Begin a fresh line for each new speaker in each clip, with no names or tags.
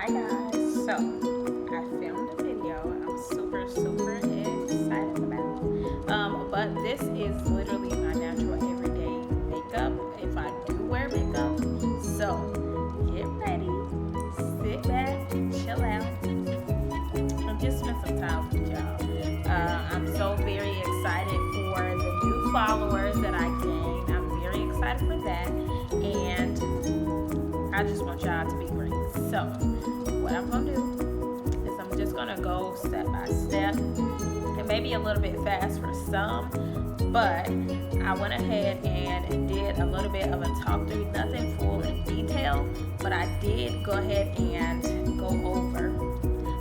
Hi guys, so I filmed a video I'm super excited about, but this is literally my natural everyday makeup if I do wear makeup. So get ready, sit back, chill out, and just spend some time with y'all. I'm so very excited for the new followers that I gained. I'm very excited for that, and I just want y'all to be great. So what I'm gonna do is I'm just gonna go step by step, and maybe a little bit fast for some, but I went ahead and did a little bit of a talk through, nothing full in detail, but I did go ahead and go over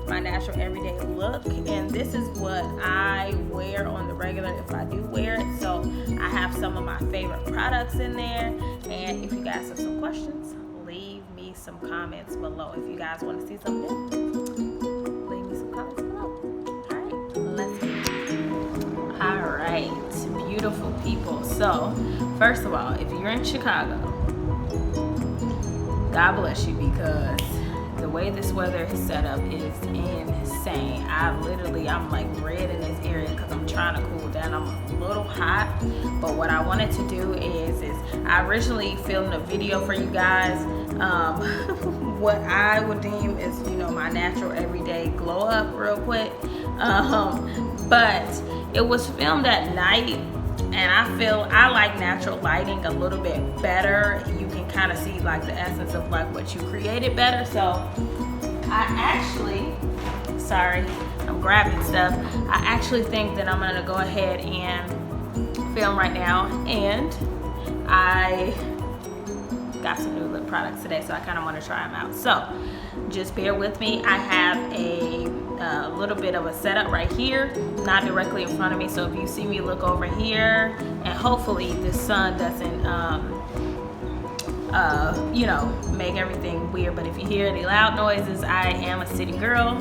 my natural everyday look, and this is what I wear on the regular if I do wear it. So I have some of my favorite products in there, and if you guys have some questions, leave me some comments below. If you guys want to see something, leave me some comments below. Alright, let's get Alright, beautiful people. So first of all, if you're in Chicago, God bless you, because the way this weather is set up is insane. I'm like red in this area because I'm trying to cool down. I'm a little hot, but what I wanted to do is I originally filmed a video for you guys, what I would deem is, my natural everyday glow up real quick, but it was filmed at night, and I like natural lighting a little bit better. You can kind of see like the essence of like what you created better. So I actually, sorry, I'm grabbing stuff. I actually think that I'm gonna go ahead and film right now, and I got some new lip products today, so I kind of want to try them out. So just bear with me. I have a little bit of a setup right here, not directly in front of me, so if you see me look over here, and hopefully the sun doesn't make everything weird, but if you hear any loud noises, I am a city girl,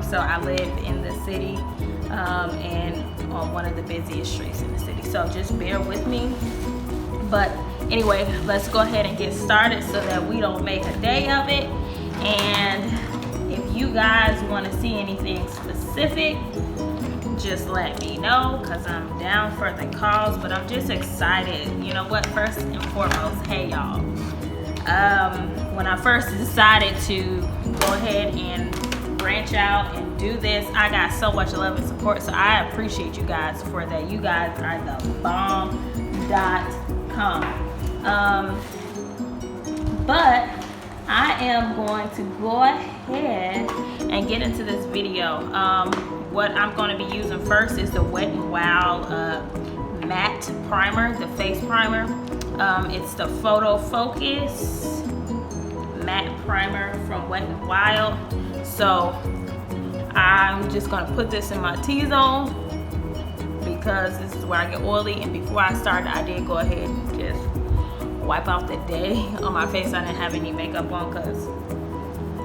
so I live in the city, and on one of the busiest streets in the city, so just bear with me. But anyway, let's go ahead and get started so that we don't make a day of it. And if you guys want to see anything specific, just let me know, because I'm down for the cause. But I'm just excited. You know what? First and foremost, hey y'all. When I first decided to go ahead and branch out and do this, I got so much love and support. So I appreciate you guys for that. You guys are the bomb.com. But I am going to go ahead and get into this video. What I'm going to be using first is the Wet n Wild matte primer, the face primer. It's the Photo Focus matte primer from Wet n Wild. So I'm just going to put this in my T-zone because this is where I get oily, and before I started, I did go ahead and just wipe off the day on my face. I didn't have any makeup on, because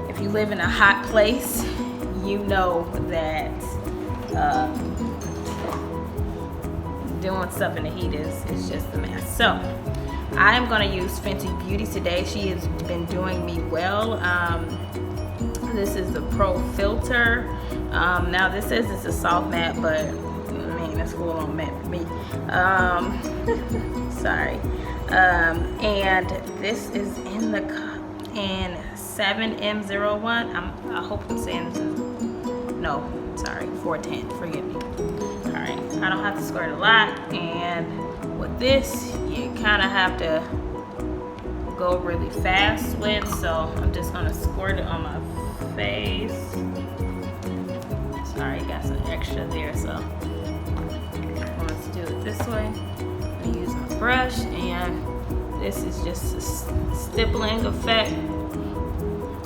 if you live in a hot place, you know that doing stuff in the heat is just a mess. So I'm going to use Fenty Beauty today. She has been doing me well. This is the Pro Filter. Now this says it's a soft matte, but that's full on matte for me. Sorry. And this is in 7M01. I hope I'm saying this is, no, sorry, 410, forgive me. All right, I don't have to squirt a lot, and with this, you kind of have to go really fast with, so I'm just gonna squirt it on my face. Sorry, got some extra there, so let's do it this way. I'm gonna use my brush, and this is just a stippling effect.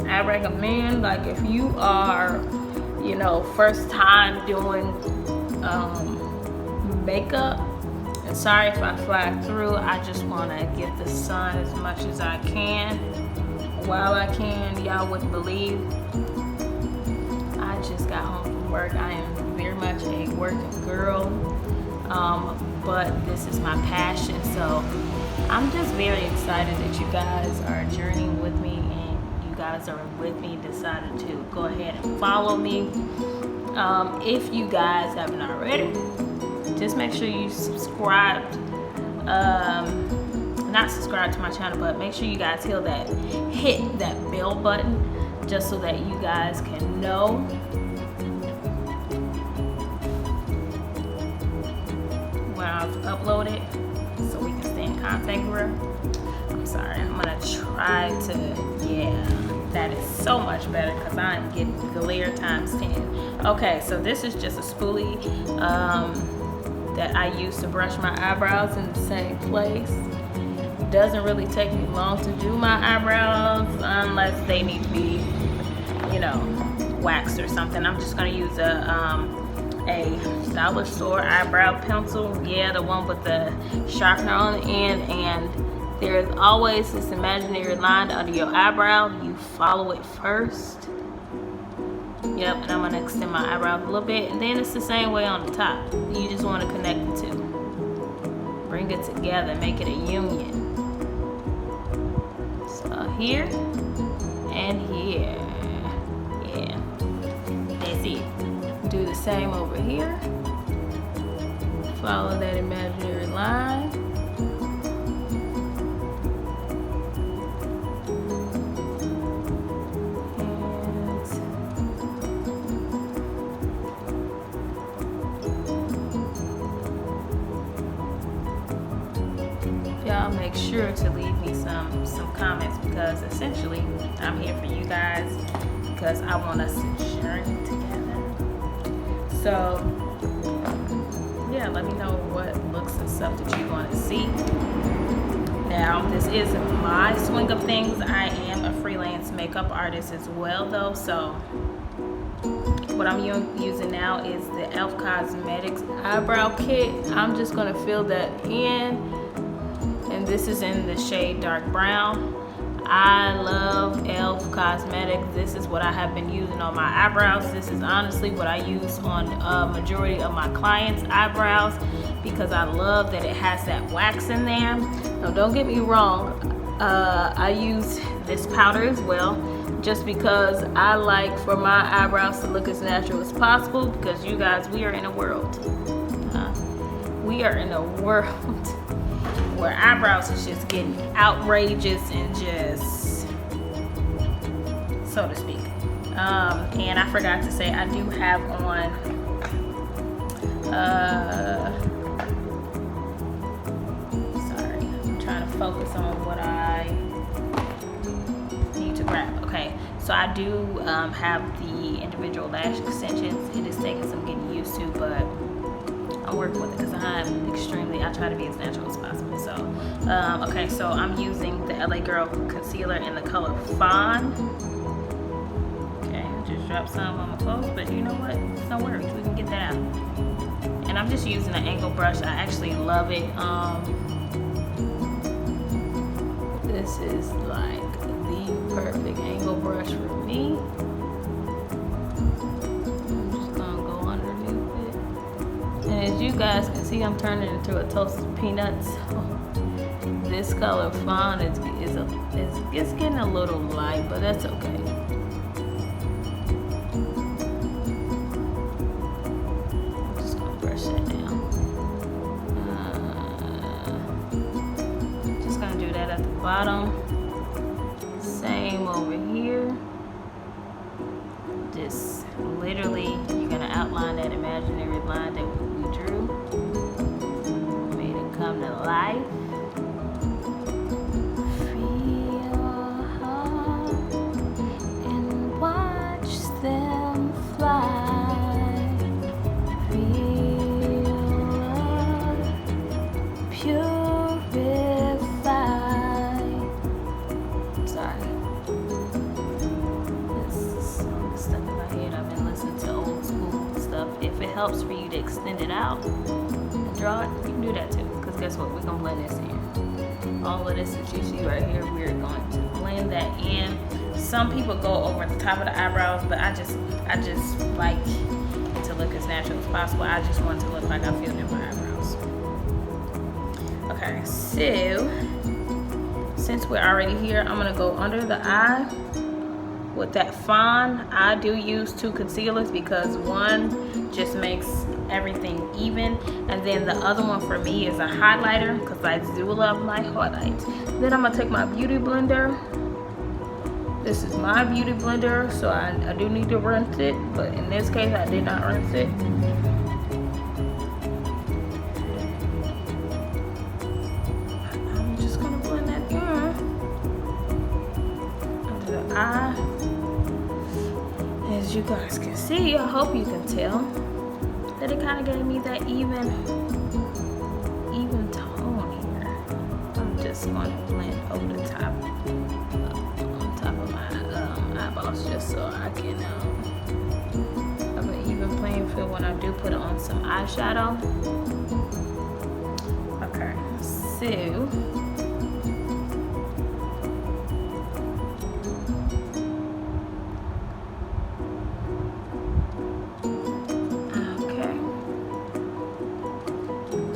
I recommend, like, if you are, first time doing makeup, and sorry if I fly through, I just want to get the sun as much as I can while I can. Y'all wouldn't believe, I just got home from work. I am very much a working girl, but this is my passion, so I'm just very excited that you guys are journeying with me, and you guys are with me, decided to go ahead and follow me. If you guys haven't already, just make sure you subscribe. Not subscribe to my channel, but make sure you guys hit that bell button, just so that you guys can know when I've uploaded, so we can stay in contact with her. I'm sorry, I'm gonna try to, yeah, that is so much better because I'm getting glare times 10. Okay, so this is just a spoolie that I use to brush my eyebrows in the same place. Doesn't really take me long to do my eyebrows unless they need to be, you know, waxed or something. I'm just gonna use a dollar store eyebrow pencil, yeah, the one with the sharpener on the end, and there's always this imaginary line under your eyebrow. You follow it first. Yep, and I'm gonna extend my eyebrow a little bit, and then it's the same way on the top. You just want to connect the two, bring it together, make it a union. So here and here, yeah, that's it. Do the same over here. Follow that imaginary line. Y'all make sure to leave me some comments, because essentially I'm here for you guys, because I want us to journey together. So yeah, let me know what looks and stuff that you want to see. Now, this is my swing of things. I am a freelance makeup artist as well though, so what I'm using now is the e.l.f. Cosmetics eyebrow kit. I'm just gonna fill that in, and this is in the shade dark brown. I love e.l.f. Cosmetics. This is what I have been using on my eyebrows. This is honestly what I use on a majority of my clients' eyebrows, because I love that it has that wax in there. Now, don't get me wrong, I use this powder as well, just because I like for my eyebrows to look as natural as possible, because you guys, we are in a world. Where eyebrows is just getting outrageous and just, so to speak. And I forgot to say, I do have on sorry, I'm trying to focus on what I need to grab. Okay, so I do have the individual lash extensions. It is taking some getting used to, but I'm working with it because I try to be as natural as possible. So, okay, so I'm using the LA Girl concealer in the color Fawn. Okay, I just dropped some on my clothes, but you know what? No worries, we can get that out. And I'm just using an angle brush. I actually love it. This is like the perfect angle brush for me. As you guys can see, I'm turning into a toasted peanut. So this color Fawn is getting a little light, but that's okay. I'm just gonna brush that down. Just gonna do that at the bottom. Same over here. Just literally, you're gonna outline that imaginary line that we drew. Made it come to life. Feel heart and watch them fly. Feel purify. Sorry. If it helps for you to extend it out and draw it, you can do that too, because guess what, we're gonna blend this in. All of this that you see right here, we're going to blend that in. Some people go over the top of the eyebrows, but I just like to look as natural as possible. I just want to look like I filled in my eyebrows. Okay, so since we're already here, I'm gonna go under the eye with that fawn, I do use 2 concealers because one just makes everything even, and then the other one for me is a highlighter because I do love my highlights. Then I'm gonna take my beauty blender. This is my beauty blender, so I do need to rinse it, but in this case I did not rinse it. I'm just gonna blend that in under the eye. As you guys can see, I hope you can tell that it kind of gave me that even tone here. I'm just going to blend over the top, on top of my eyeballs, just so I can have an even playing field when I do put on some eyeshadow. Okay, so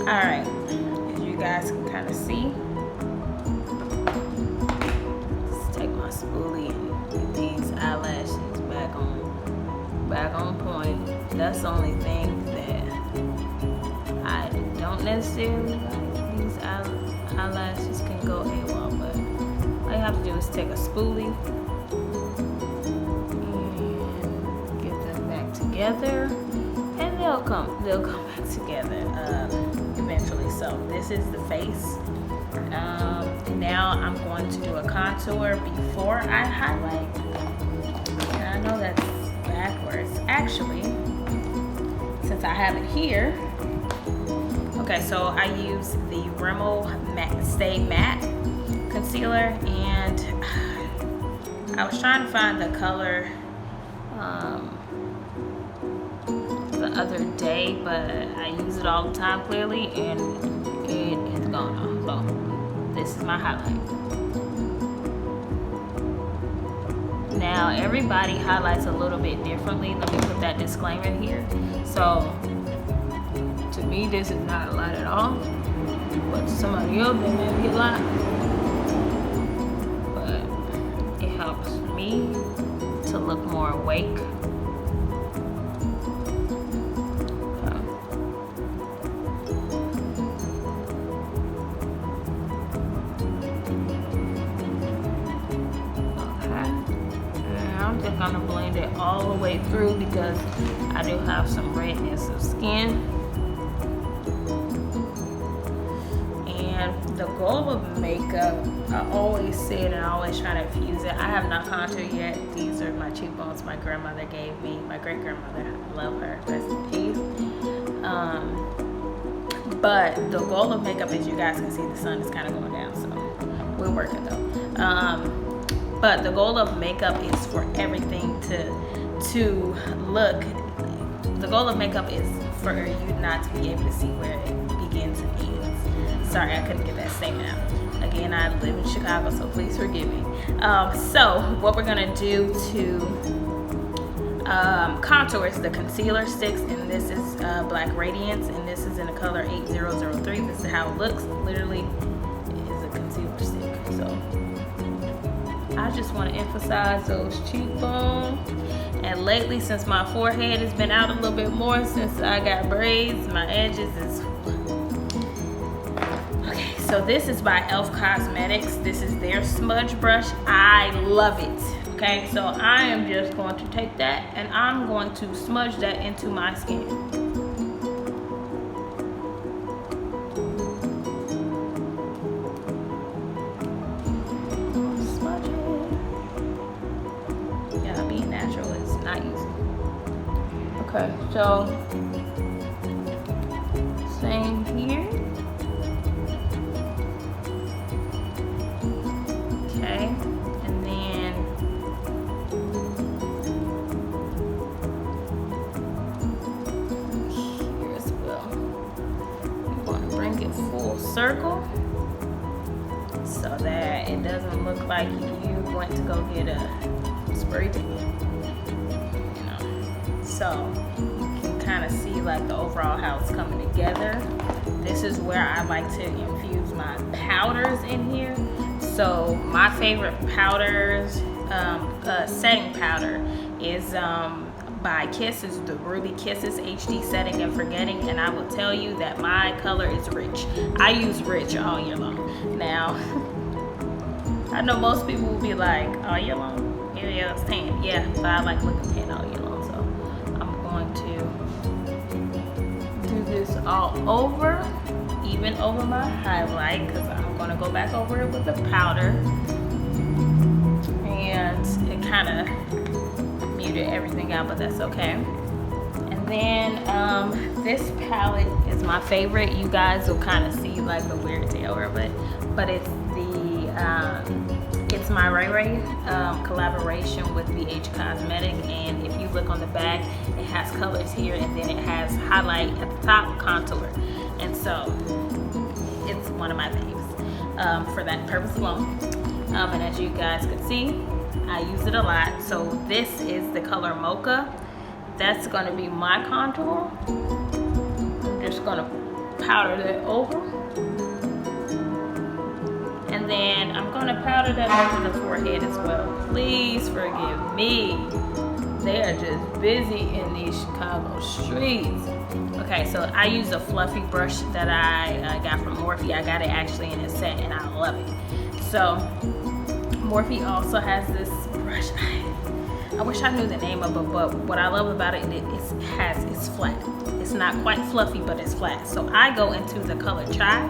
alright, as you guys can kind of see, let's take my spoolie and get these eyelashes back on point. That's the only thing that I don't necessarily like. These eyelashes can go AWOL, but all you have to do is take a spoolie and get them back together, and they'll come back together eventually. So this is the face. Now I'm going to do a contour before I highlight, and I know that's backwards actually, since I have it here. Okay, so I use the Rimmel Stay Matte concealer, and I was trying to find the color the other day, but I use it all the time clearly, and it is gone off. So this is my highlight. Now everybody highlights a little bit differently. Let me put that disclaimer here. So to me, this is not a lot at all, but to somebody else, they may be a lot. But it helps me to look more awake. I'm just gonna blend it all the way through because I do have some redness of skin. And the goal of makeup, I always say it and I always try to infuse it. I have not contoured yet. These are my cheekbones my grandmother gave me, my great grandmother. I love her, rest in peace. But the goal of makeup, as you guys can see, the sun is kind of going down, so we're working though. But the goal of makeup is for everything to look. The goal of makeup is for you not to be able to see where it begins and ends. Sorry, I couldn't get that statement out. Again, I live in Chicago, so please forgive me. So what we're gonna do to contour is the concealer sticks, and this is Black Radiance, and this is in the color 8003. This is how it looks. Literally, it is a concealer stick. So I just want to emphasize those cheekbones. And lately, since my forehead has been out a little bit more since I got braids, my edges is... Okay, so this is by e.l.f. Cosmetics. This is their smudge brush. I love it. Okay, so I am just going to take that and I'm going to smudge that into my skin. Okay, so same here. Okay, and then here as well. I'm going to bring it full circle so that it doesn't look like you went to go get a spray tan. So you can kind of see like the overall how it's coming together. This is where I like to infuse my powders in here. So my favorite powders setting powder is by Kiss. Is the Ruby Kisses HD Setting and Forgetting, and I will tell you that my color is rich. I use rich all year long. Now, I know most people will be like, all year long? Yeah, it's tan. Yeah, but I like looking tan all year long, so I'm going to do this all over, even over my highlight, because I'm going to go back over it with the powder, and it kind of muted everything out, but that's okay. And then this palette is my favorite. You guys will kind of see like the weird tail of it, but it's it's my Ray Ray collaboration with BH Cosmetic, and if you look on the back, it has colors here, and then it has highlight at the top, contour, and so it's one of my faves for that purpose alone. And as you guys can see, I use it a lot. So this is the color Mocha. That's going to be my contour. I'm just going to powder that over. And then I'm going to powder that over the forehead as well. Please forgive me. They are just busy in these Chicago streets. Okay, so I use a fluffy brush that I got from Morphe. I got it actually in a set, and I love it. So Morphe also has this brush. I wish I knew the name of it, but what I love about it, it's flat. It's not quite fluffy, but it's flat. So I go into the color Chai,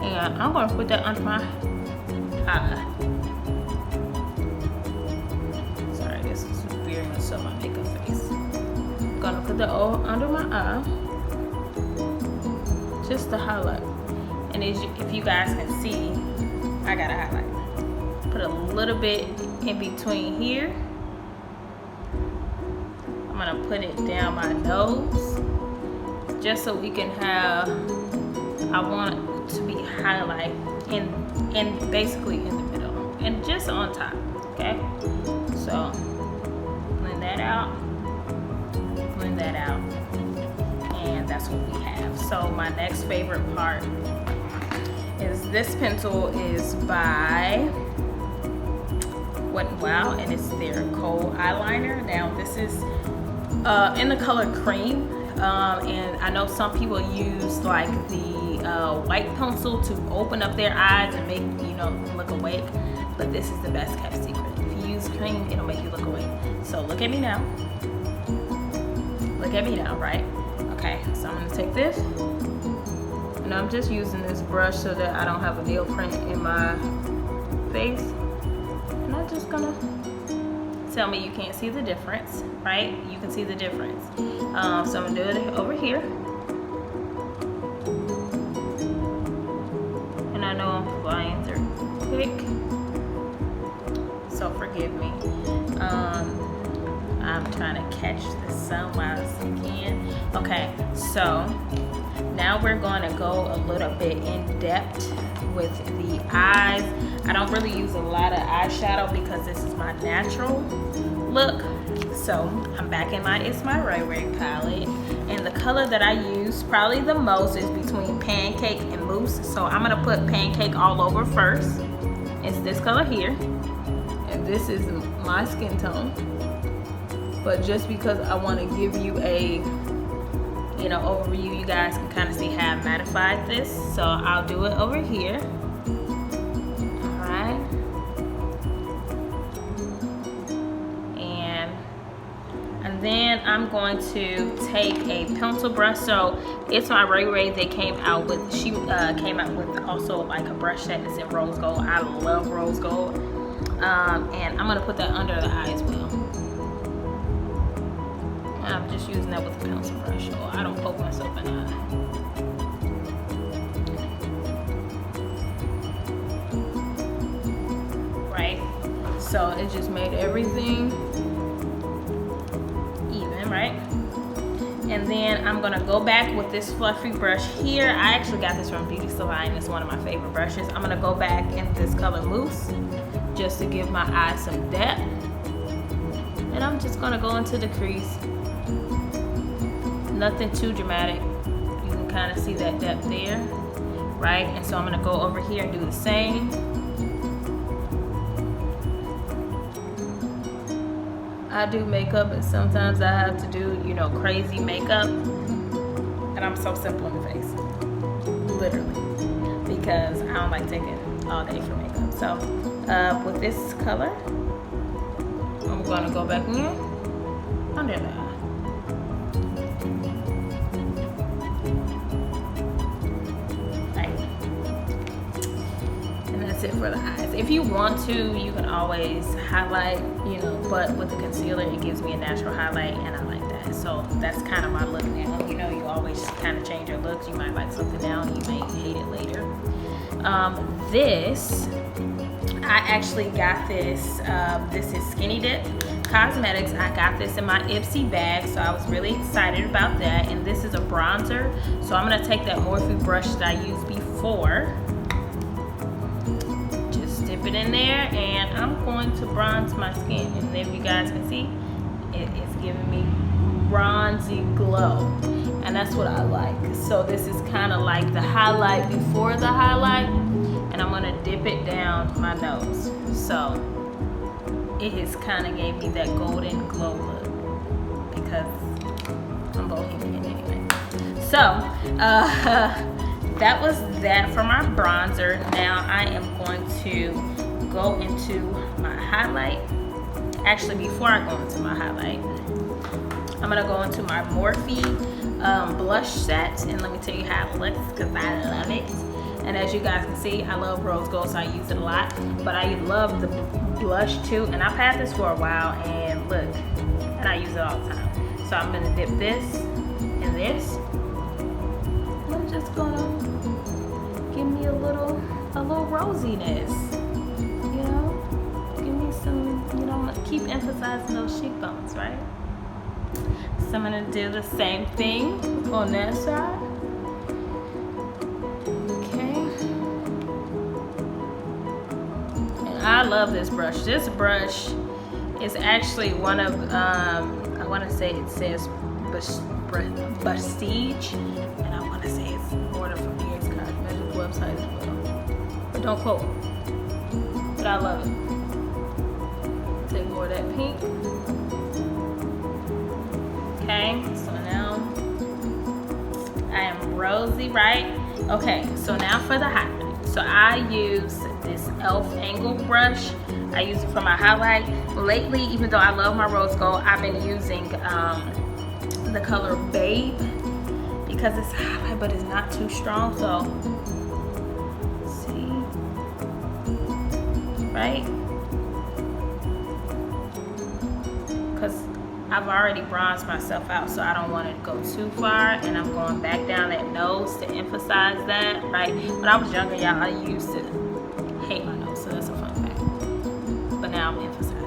and I'm gonna put that under my eye. Sorry, this is weird mess up my makeup face. I'm gonna put that all under my eye, just to highlight. And if you guys can see, I got a highlight. Put a little bit in between here. I'm gonna put it down my nose, just so we can have, I want it to be highlight in basically in the middle and just on top, okay? So blend that out, and that's what we have. So my next favorite part is this pencil is by Wet n Wild, and it's their kohl eyeliner. Now this is in the color cream, and I know some people use like the white pencil to open up their eyes and make, you know, look awake, but this is the best kept secret. If you use cream, it'll make you look awake. So look at me now, right? Okay, so I'm gonna take this, and I'm just using this brush so that I don't have a nail print in my face. And I'm just gonna, tell me you can't see the difference, right? You can see the difference. So I'm gonna do it over here. And I know I'm flying through quick, so forgive me. I'm trying to catch the sun while I can. Okay, so now we're going to go a little bit in depth with the eyes. I don't really use a lot of eyeshadow because this is my natural look. So I'm back in It's My Ray Ray palette, and the color that I use probably the most is between Pancake and Mousse. So I'm gonna put Pancake all over first. It's this color here, and this is my skin tone. But just because I want to give you a, you know, overview, you guys can kind of see how I mattified this. So I'll do it over here. Alright. And then I'm going to take a pencil brush. So It's My Ray Ray, they came out with, she came out with also like a brush that is in rose gold. I love rose gold. And I'm going to put that under the eye as well. I'm just using that with a pencil brush, so I don't poke myself in the eye. Right? So it just made everything even, right? And then I'm gonna go back with this fluffy brush here. I actually got this from Beauty Savine. It's one of my favorite brushes. I'm gonna go back in this color Mousse just to give my eye some depth. And I'm just gonna go into the crease. Nothing too dramatic. You can kind of see that depth there, right? And so I'm gonna go over here and do the same. I do makeup, and sometimes I have to do, you know, crazy makeup, and I'm so simple in the face, literally, because I don't like taking all day for makeup. So with this color, I'm gonna go back in under the eye. It for the eyes. If you want to, you can always highlight, you know, but with the concealer it gives me a natural highlight, and I like that. So that's kind of my look now. You know, you always kind of change your looks. You might like something now, you may hate it later. This, I actually got this. This is Skinny Dip Cosmetics. I got this in my Ipsy bag, so I was really excited about that. And this is a bronzer, so I'm gonna take that Morphe brush that I used before, dip it in there, and I'm going to bronze my skin. And if you guys can see, it is giving me bronzy glow, and that's what I like. So this is kind of like the highlight before the highlight, and I'm gonna dip it down my nose. So it has kind of gave me that golden glow look, because I'm bohemian anyway. So that was that for my bronzer. Now I am going to go into my highlight. Actually, before I go into my highlight, I'm gonna go into my Morphe blush set, and let me tell you how it looks, because I love it. And as you guys can see, I love rose gold, so I use it a lot, but I love the blush too, and I've had this for a while, and look, and I use it all the time. So I'm gonna dip this and this. I'm just gonna give me a little rosiness, you know, give me some, you know, keep emphasizing those cheekbones, right? So I'm gonna do the same thing on that side. Okay. And I love this brush. This brush is actually one of, I wanna say it says Prestige, and I wanna say it's ordered from the Ace Cosmetics website as well. But don't quote me. But I love it. Take more of that pink. Okay, so now I am rosy, right? Okay, so now for the highlight. So I use this e.l.f. angle brush. I use it for my highlight. Lately, even though I love my rose gold, I've been using the color Babe, because it's highlight but it's not too strong. So see, right? Because I've already bronzed myself out, so I don't want it to go too far, and I'm going back down that nose to emphasize that, right? When I was younger, y'all, I used to hate my nose, so that's a fun fact. But now I'm emphasizing.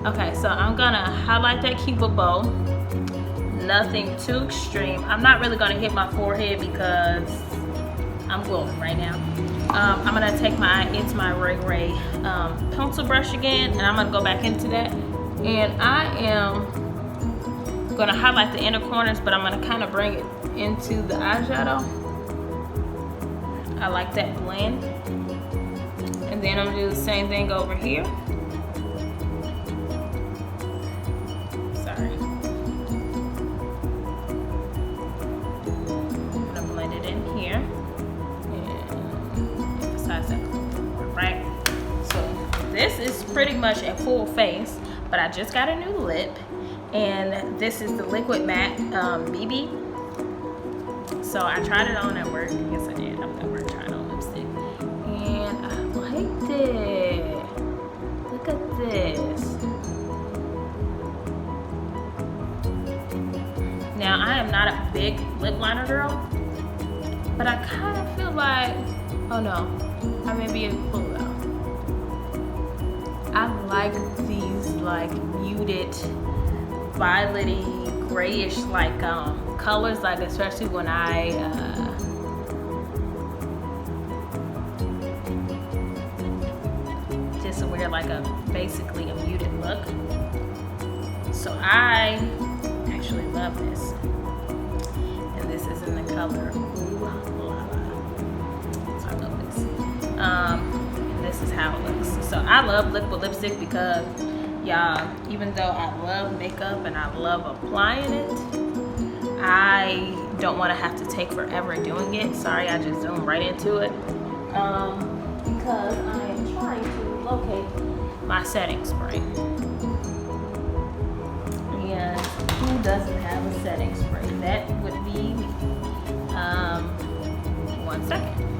Okay, so I'm gonna highlight that Cupid bow. Nothing too extreme. I'm not really gonna hit my forehead because I'm glowing right now. I'm gonna take into my Ray pencil brush again, and I'm gonna go back into that. And I am gonna highlight the inner corners, but I'm gonna kind of bring it into the eyeshadow. I like that blend. And then I'm gonna do the same thing over here. Sorry. I'm gonna blend it in here. Right, so this is pretty much a full face, but I just got a new lip, and this is the Liquid Matte BB. So I tried it on at work. Yes, I did. I'm at work trying on lipstick, and I liked it. Look at this. Now I am not a big lip liner girl, but I kind of feel like, oh no, I may be a pull out. I like these like muted, violety, grayish like colors, like especially when I just wear like basically a muted look. So I actually love this, and this is in the color Ooh La La. So I love this. And this is how it looks. So I I love liquid lipstick because, y'all, even though I love makeup and I love applying it, I don't want to have to take forever doing it. Sorry, I just zoomed right into it. Because I am trying to locate my setting spray. And who doesn't have a setting spray? That would be me. 1 second.